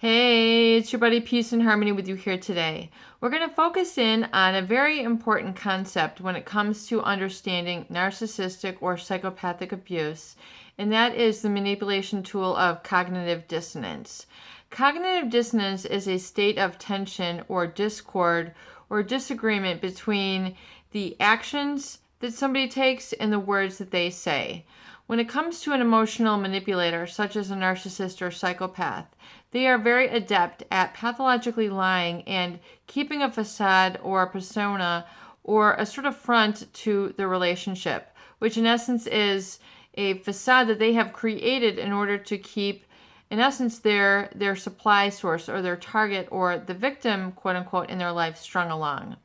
Hey, it's your buddy Peace and Harmony with you here today. We're going to focus in on a very important concept when it comes to understanding narcissistic or psychopathic abuse, and that is the manipulation tool of cognitive dissonance. Cognitive dissonance is a state of tension or discord or disagreement between the actions that somebody takes and the words that they say. When it comes to an emotional manipulator, such as a narcissist or psychopath, they are very adept at pathologically lying and keeping a facade or a persona or a sort of front to the relationship, which in essence is a facade that they have created in order to keep, in essence, their supply source or their target or the victim, quote unquote, in their life strung along.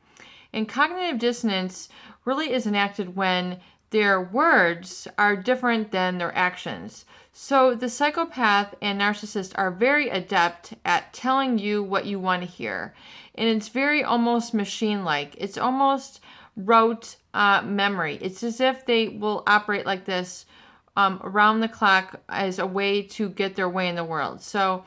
And cognitive dissonance really is enacted when their words are different than their actions. So the psychopath and narcissist are very adept at telling you what you want to hear. And it's very almost machine-like. It's almost rote memory. It's as if they will operate like this around the clock as a way to get their way in the world. So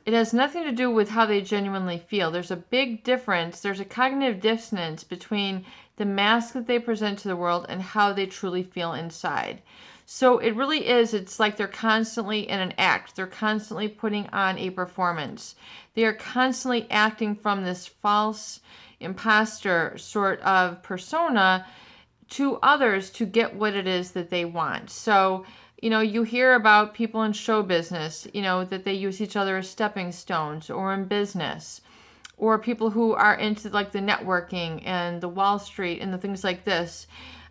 it has nothing to do with how they genuinely feel. There's a big difference. There's a cognitive dissonance between the mask that they present to the world and how they truly feel inside. So it really is, it's like they're constantly in an act. They're constantly putting on a performance. They are constantly acting from this false imposter sort of persona to others to get what it is that they want. So, you hear about people in show business, that they use each other as stepping stones, or in business, or people who are into like the networking and the Wall Street and the things like this.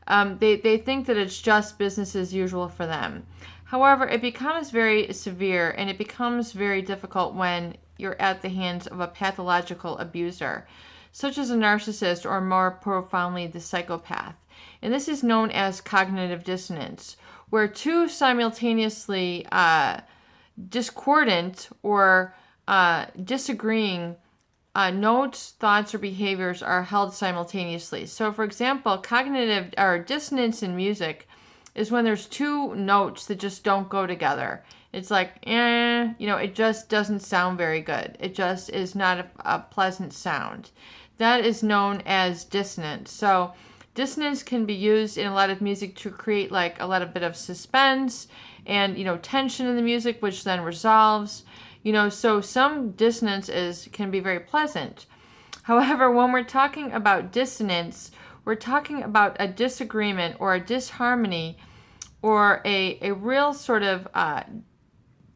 They think that it's just business as usual for them. However, it becomes very severe and it becomes very difficult when you're at the hands of a pathological abuser, such as a narcissist or more profoundly the psychopath. And this is known as cognitive dissonance, where two simultaneously discordant or disagreeing notes, thoughts, or behaviors are held simultaneously. So, for example, cognitive or dissonance in music is when there's two notes that just don't go together. It's like, it just doesn't sound very good. It just is not a pleasant sound. That is known as dissonance. So, dissonance can be used in a lot of music to create like a lot of bit of suspense and, tension in the music, which then resolves. So some dissonance can be very pleasant. However, when we're talking about dissonance, we're talking about a disagreement or a disharmony or a real sort of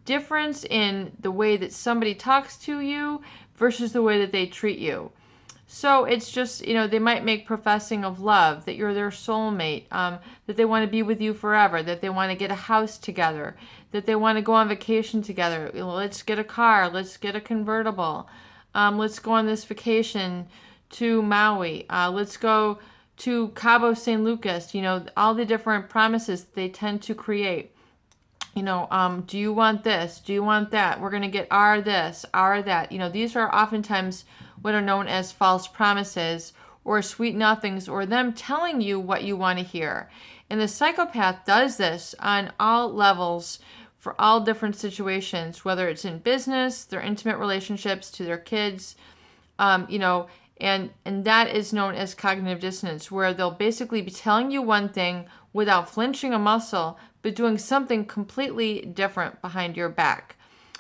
difference in the way that somebody talks to you versus the way that they treat you. So it's just, they might make professing of love, that you're their soulmate, that they want to be with you forever, that they want to get a house together, that they want to go on vacation together. Let's get a car, let's get a convertible, let's go on this vacation to Maui, let's go to Cabo San Lucas, all the different promises that they tend to create. Do you want this? Do you want that? We're going to get our this, our that. These are oftentimes what are known as false promises or sweet nothings, or them telling you what you want to hear. And the psychopath does this on all levels for all different situations, whether it's in business, their intimate relationships, to their kids, and that is known as cognitive dissonance, where they'll basically be telling you one thing without flinching a muscle, but doing something completely different behind your back.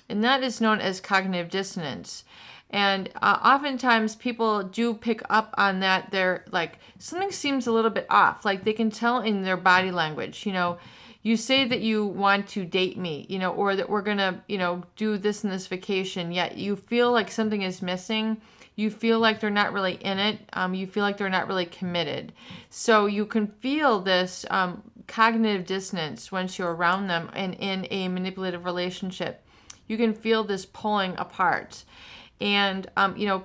And that is known as cognitive dissonance. And oftentimes people do pick up on that. They're like, something seems a little bit off. Like they can tell in their body language, you say that you want to date me, or that we're going to, do this and this vacation, yet you feel like something is missing. You feel like they're not really in it. You feel like they're not really committed. So you can feel this cognitive dissonance once you're around them and in a manipulative relationship. You can feel this pulling apart. And,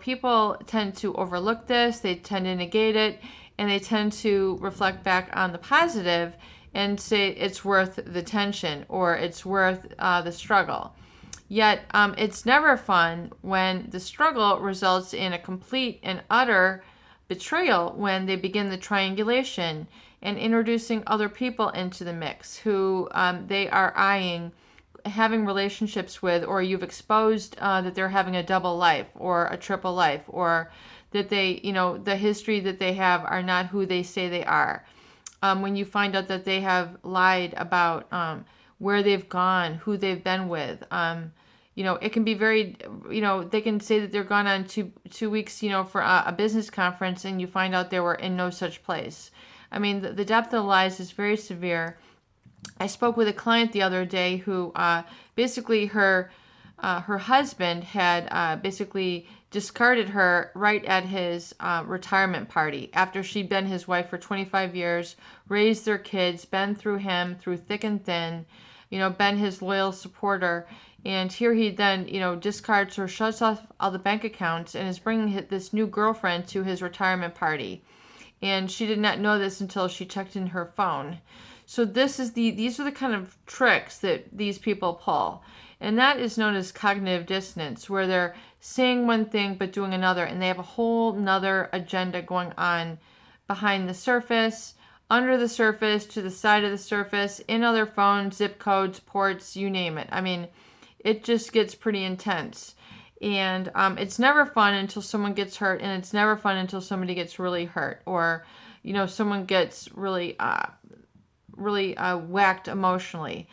people tend to overlook this. They tend to negate it. And they tend to reflect back on the positive and say it's worth the tension or it's worth the struggle. Yet it's never fun when the struggle results in a complete and utter betrayal when they begin the triangulation and introducing other people into the mix who they are eyeing having relationships with, or you've exposed that they're having a double life or a triple life, or that they, the history that they have are not who they say they are. When you find out that they have lied about where they've gone, who they've been with, it can be very, they can say that they're gone on two weeks, for a business conference, and you find out they were in no such place. I mean, the depth of lies is very severe. I spoke with a client the other day who basically her husband had basically discarded her right at his retirement party after she'd been his wife for 25 years, raised their kids, been through him through thick and thin, been his loyal supporter. And here he then, discards her, shuts off all the bank accounts, and is bringing this new girlfriend to his retirement party. And she did not know this until she checked in her phone. So these are the kind of tricks that these people pull. And that is known as cognitive dissonance, where they're saying one thing but doing another, and they have a whole nother agenda going on behind the surface, under the surface, to the side of the surface, in other phones, zip codes, ports, you name it. I mean, it just gets pretty intense. And it's never fun until someone gets hurt, and it's never fun until somebody gets really hurt, or, someone gets really whacked emotionally.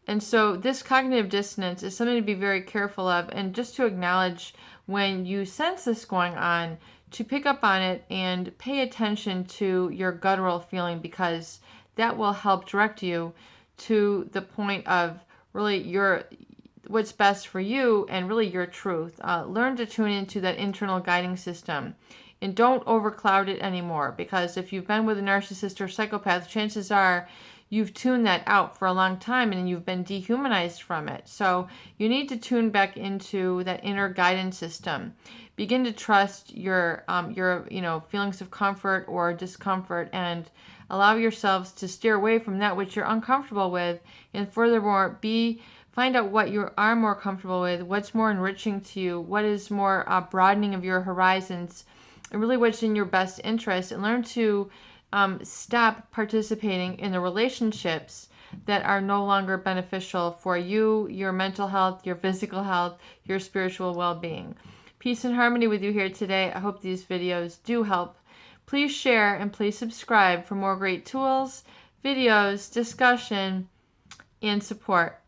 And so this cognitive dissonance is something to be very careful of, and just to acknowledge when you sense this going on, to pick up on it and pay attention to your guttural feeling, because that will help direct you to the point of really what's best for you and really your truth. Learn to tune into that internal guiding system. And don't overcloud it anymore, because if you've been with a narcissist or psychopath, chances are you've tuned that out for a long time and you've been dehumanized from it. So you need to tune back into that inner guidance system. Begin to trust your feelings of comfort or discomfort, and allow yourselves to steer away from that which you're uncomfortable with. And furthermore, find out what you are more comfortable with, what's more enriching to you, what is more broadening of your horizons, and really what's in your best interest, and learn to stop participating in the relationships that are no longer beneficial for you, your mental health, your physical health, your spiritual well-being. Peace and harmony with you here today. I hope these videos do help. Please share and please subscribe for more great tools, videos, discussion, and support.